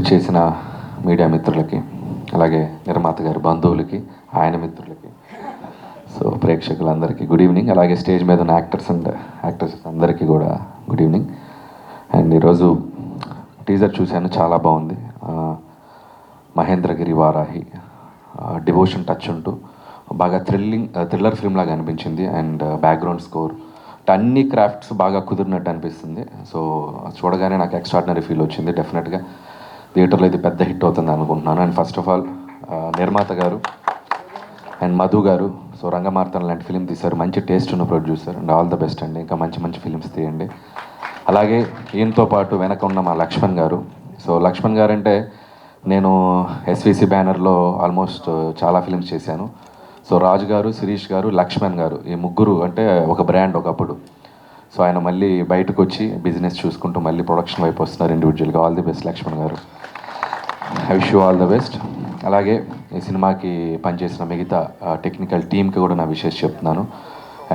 చేసిన మీడియా మిత్రులకి, అలాగే నిర్మాత గారి బంధువులకి, ఆయన మిత్రులకి, సో ప్రేక్షకులందరికీ గుడ్ ఈవినింగ్. అలాగే స్టేజ్ మీద ఉన్న యాక్టర్స్ అందరికీ కూడా గుడ్ ఈవినింగ్. అండ్ ఈరోజు టీజర్ చూశాను, చాలా బాగుంది. మహేంద్రగిరి వారాహి డివోషన్ టచ్ ఉంటూ బాగా థ్రిల్లర్ ఫిల్మ్ లాగా అనిపించింది. అండ్ బ్యాక్గ్రౌండ్ స్కోర్ అన్ని క్రాఫ్ట్స్ బాగా కుదిరినట్టు అనిపిస్తుంది. సో చూడగానే నాకు ఎక్స్ట్రాడినరీ ఫీల్ వచ్చింది. డెఫినెట్గా థియేటర్లో ఇది పెద్ద హిట్ అవుతుంది అనుకుంటున్నాను. అండ్ ఫస్ట్ ఆఫ్ ఆల్ నిర్మాత గారు అండ్ మధు గారు, సో రంగమార్తన లాంటి ఫిలిం తీశారు, మంచి టేస్ట్ ఉన్న producer. And all the best అండి, ఇంకా మంచి మంచి ఫిలిమ్స్ తీయండి. అలాగే ఈయనతో పాటు వెనక ఉన్న మా లక్ష్మణ్ గారు. సో లక్ష్మణ్ గారు అంటే నేను ఎస్విసి బ్యానర్లో ఆల్మోస్ట్ చాలా ఫిలిమ్స్ చేశాను. సో రాజు గారు, శిరీష్ గారు, లక్ష్మణ్ గారు, ఈ ముగ్గురు అంటే ఒక బ్రాండ్ ఒకప్పుడు. సో ఆయన మళ్ళీ బయటకు వచ్చి బిజినెస్ చూసుకుంటూ మళ్ళీ ప్రొడక్షన్ వైపు వస్తున్నారు ఇండివిజువల్గా. ఆల్ ది బెస్ట్ లక్ష్మణ్ గారు, I wish you all the best. అలాగే ఈ సినిమాకి పనిచేసిన మిగతా టెక్నికల్ టీమ్కి కూడా నా విషెస్ చెప్తున్నాను.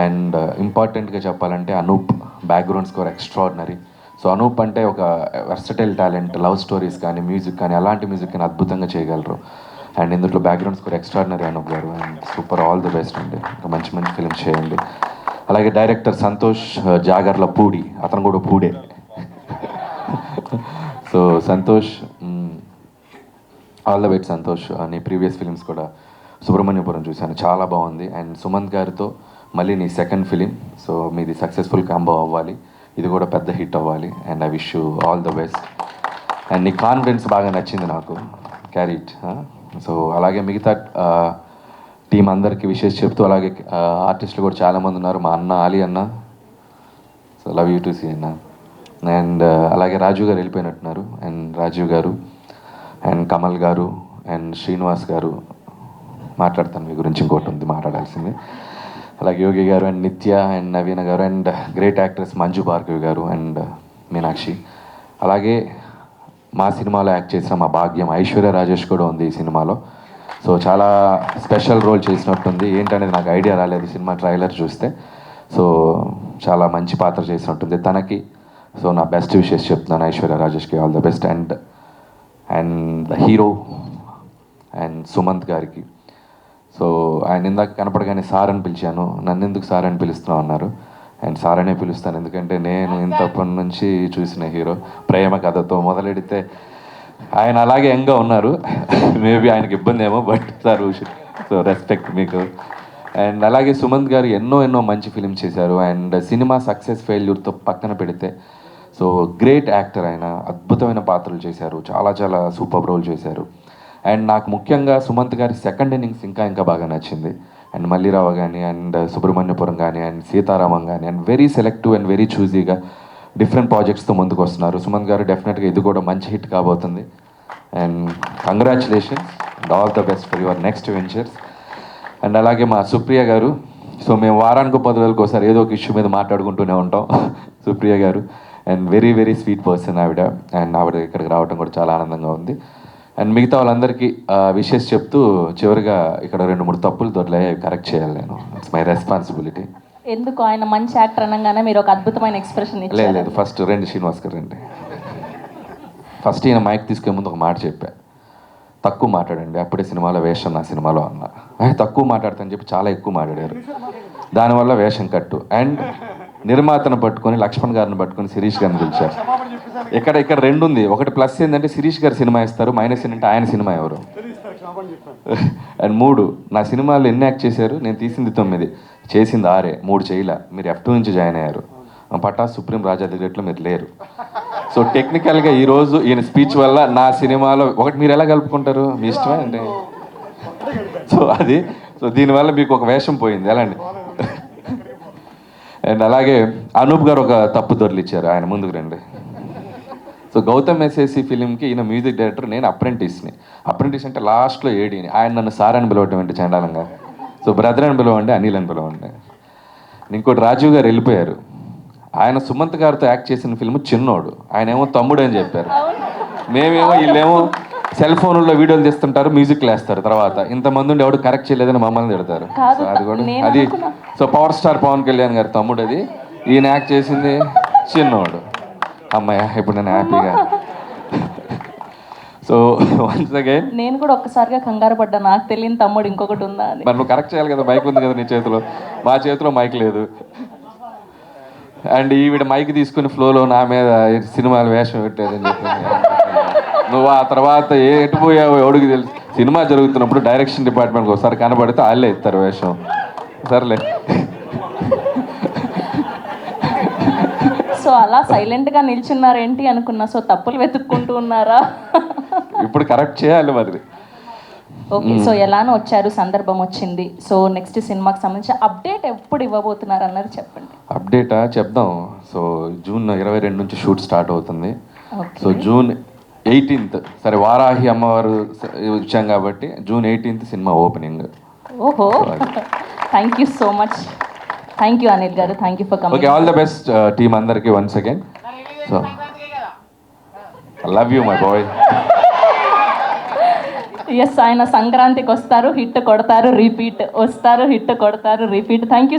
అండ్ ఇంపార్టెంట్గా చెప్పాలంటే Anoop background score extraordinary. So Anoop అంటే ఒక వెర్సటైల్ టాలెంట్, లవ్ స్టోరీస్ కానీ మ్యూజిక్ కానీ అలాంటి మ్యూజిక్ కానీ అద్భుతంగా చేయగలరు. అండ్ ఇందులో బ్యాక్గ్రౌండ్ స్కోర్ ఎక్స్ట్రాడినరీ అనూప్ గారు. And super, all the best అండి, ఇంకా మంచి మంచి ఫిల్మ్స్ చేయండి. అలాగే డైరెక్టర్ సంతోష్ జాగర్ల పూడి, అతను కూడా పూడే. So Santosh, all the best Santosh. నీ ప్రీవియస్ ఫిలిమ్స్ కూడా సుబ్రహ్మణ్యపురం చూశాను, చాలా బాగుంది. అండ్ సుమంత్ గారితో మళ్ళీ నీ సెకండ్ ఫిలిం, సో మీది సక్సెస్ఫుల్ కాంబో అవ్వాలి, ఇది కూడా పెద్ద హిట్ అవ్వాలి. And I wish you all the best. And నీ కాన్ఫిడెన్స్ బాగా నచ్చింది నాకు, క్యారీ ఇట్. సో అలాగే మిగతా టీం అందరికీ విషెస్ చెప్తూ, అలాగే ఆర్టిస్టులు కూడా చాలామంది ఉన్నారు. మా అన్న ఆలీ అన్న, so love you too see అన్న. అండ్ అలాగే రాజీవ్ గారు వెళ్ళిపోయినట్టున్నారు. అండ్ రాజీవ్ గారు అండ్ కమల్ గారు అండ్ శ్రీనివాస్ గారు, మాట్లాడతాను మీ గురించి, ఇంకోటి ఉంది మాట్లాడాల్సింది. అలాగే యోగి గారు అండ్ నిత్య అండ్ నవీన గారు and great actress Manju Bhargavi గారు అండ్ మీనాక్షి. అలాగే మా సినిమాలో యాక్ట్ చేసిన మా భాగ్యం ఐశ్వర్య రాజేష్ కూడా ఉంది ఈ సినిమాలో. సో చాలా స్పెషల్ రోల్ చేసినట్టుంది, ఏంటనేది నాకు ఐడియా రాలేదు సినిమా ట్రైలర్ చూస్తే. సో చాలా మంచి పాత్ర చేసినట్టుంది తనకి. సో నా బెస్ట్ విషెస్ చెప్తున్నాను ఐశ్వర్య రాజేష్కి, all the best. And the hero and Sumanth గారికి, సో ఆయన ఇందాక కనపడగానే సార్ అని పిలిచాను. నన్ను ఎందుకు సార్ అని పిలుస్తున్నావు అన్నారు. అండ్ సార్ అనే పిలుస్తాను, ఎందుకంటే నేను ఇంతప్పటి నుంచి చూసిన హీరో. ప్రేమ కథతో మొదలెడితే ఆయన అలాగే యంగ్గా ఉన్నారు, మేబీ ఆయనకి ఇబ్బంది ఏమో, బట్ సార్ సో రెస్పెక్ట్ మీకు. అండ్ అలాగే సుమంత్ గారు ఎన్నో మంచి ఫిలిం చేశారు. అండ్ సినిమా సక్సెస్ ఫెయిల్యూర్తో పక్కన పెడితే సో గ్రేట్ యాక్టర్, ఆయన అద్భుతమైన పాత్రలు చేశారు, చాలా సూపర్ రోల్ చేశారు. అండ్ నాకు ముఖ్యంగా సుమంత్ గారి సెకండ్ ఇన్నింగ్స్ ఇంకా బాగా నచ్చింది. అండ్ మల్లిరావు కానీ అండ్ సుబ్రహ్మణ్యపురం కానీ అండ్ సీతారామం కానీ and very selective and very చూజీగా డిఫరెంట్ ప్రాజెక్ట్స్తో ముందుకు వస్తున్నారు సుమంత్ గారు. డెఫినెట్గా ఇది కూడా మంచి హిట్ కాబోతుంది. And congratulations and all the best for your next ventures. And అలాగే మా సుప్రియ గారు, సో మేము వారానికి 10 రోజులకు ఒకసారి ఏదో ఒక ఇష్యూ మీద మాట్లాడుకుంటూనే ఉంటాం. సుప్రియ గారు అండ్ వెరీ స్వీట్ పర్సన్ ఆవిడ. అండ్ ఆవిడ ఇక్కడికి రావడం కూడా చాలా ఆనందంగా ఉంది. అండ్ మిగతా వాళ్ళందరికీ విషెస్ చెప్తూ, చివరిగా ఇక్కడ 2-3 తప్పులు దొరలే, కరెక్ట్ చేయాలి నేను, ఇట్స్ మై రెస్పాన్సిబిలిటీ. ఎందుకు ఆయన మంచి యాక్టర్ అనగానే మీరు ఒక అద్భుతమైన ఎక్స్ప్రెషన్ ఇచ్చారు. లేదు, ఫస్ట్ రండి శ్రీనివాస్ గారు రండి. ఫస్ట్ ఈయన మైక్ తీసుకునే ముందు ఒక మాట చెప్పా, తక్కువ మాట్లాడండి, అప్పుడే సినిమాలో వేషం నా సినిమాలో అన్న. తక్కువ మాట్లాడతానని చెప్పి చాలా ఎక్కువ మాట్లాడారు, దానివల్ల వేషం కట్టు. అండ్ నిర్మాతను పట్టుకొని లక్ష్మణ్ గారిని పట్టుకొని శిరీష్ గారిని పిలిచారు. ఇక్కడ 2 ఉంది. ఒకటి ప్లస్ ఏంటంటే శిరీష్ గారు సినిమా ఇస్తారు, మైనస్ ఏంటంటే ఆయన సినిమా ఎవరు. అండ్ 3, నా సినిమాలో ఎన్ని యాక్ట్ చేశారు, నేను తీసింది 9, చేసింది 6, 3 చేయలే. మీరు F2 నుంచి జాయిన్ అయ్యారు, పటాస్ సుప్రీం రాజా దిగట్లో మీరు లేరు. సో టెక్నికల్గా ఈరోజు ఈయన స్పీచ్ వల్ల నా సినిమాలో ఒకటి మీరు ఎలా కలుపుకుంటారు, మీ ఇష్టమే అండి. సో దీనివల్ల మీకు ఒక వేషం పోయింది, ఎలా అండి. అండ్ అలాగే అనూప్ గారు ఒక తప్పు దొరికిచ్చారు, ఆయన ముందుకు రండి. సో గౌతమ్ ఎస్ఎస్సి ఫిలింకి ఈయన మ్యూజిక్ డైరెక్టర్, నేను అప్రెంటిస్ అంటే లాస్ట్లో ఏడీని. ఆయన నన్ను సార్ అని పిలవటం ఏంటి చండాలంగా. సో బ్రదర్ అని పిలవండి, అనిల్ అని పిలవండి. ఇంకోటి రాజీవ్ గారు వెళ్ళిపోయారు, ఆయన సుమంత్ గారితో యాక్ట్ చేసిన ఫిల్మ్ చిన్నోడు, ఆయన ఏమో తమ్ముడు అని చెప్పారు. మేమేమో వీళ్ళేమో సెల్ ఫోన్లో వీడియోలు తీస్తుంటారు, మ్యూజిక్ వేస్తారు, తర్వాత ఇంతమంది ఉండి ఎవడు కరెక్ట్ చేయలేదని మమ్మల్ని తిడతారు. సో అది కూడా అది. So power star Pawan Kalyan గారి తమ్ముడు అది, ఈయన యాక్ట్ చేసింది చిన్నోడు. అమ్మాయ ఇప్పుడు నేను హ్యాపీగా. సో వన్స్ అగైన్ నేను కూడా ఒక్కసారిగా కంగారు పడ్డా, నాకు తెలియని తమ్ముడు ఇంకొకటి ఉందా అని. మరి నువ్వు కరెక్ట్ చేయాలి కదా, మైక్ ఉంది కదా నీ చేతిలో, మా చేతిలో మైక్ లేదు. అండ్ ఈవిడ మైక్ తీసుకుని ఫ్లోలో నా మీద సినిమాలు వేషం పెట్టేదని చెప్పి నువ్వు ఆ తర్వాత ఎటు పోయావు ఎవడికి తెలుసు. సినిమా జరుగుతున్నప్పుడు డైరెక్షన్ డిపార్ట్మెంట్కి ఒకసారి కనబడితే వాళ్ళే ఇస్తారు వేషం. సర్లే. సో అలా సైలెంట్గా నిల్చున్నారేంటి అనుకున్నా. సో తప్పులు వెతుక్కుంటూ ఉన్నారా? ఇప్పుడు కరెక్ట్ చేయాలి మరి. ఓకే, సో ఎలానో వచ్చారు, సందర్భం వచ్చింది. సో నెక్స్ట్ సినిమాకి సంబంధించి అప్డేట్ ఎప్పుడు ఇవ్వబోతున్నారు అన్నది చెప్పండి. అప్డేటా చెప్దాం. సో జూన్ 22 నుంచి షూట్ స్టార్ట్ అవుతుంది. ఓకే. సో జూన్ 18th, సరే వారాహి అమ్మవారు వచ్చాం కాబట్టి జూన్ 18th సినిమా ఓపెనింగ్. ఓహో, thank you so much. Thank you Anil గారు, thank you for okay, coming. All the best team అందరికి once again. So love you my boy. Yes, ఆయన సంక్రాంతికి వస్తారు, హిట్ కొడతారు, రిపీట్, వస్తారు, హిట్ కొడతారు, రిపీట్. Thank you.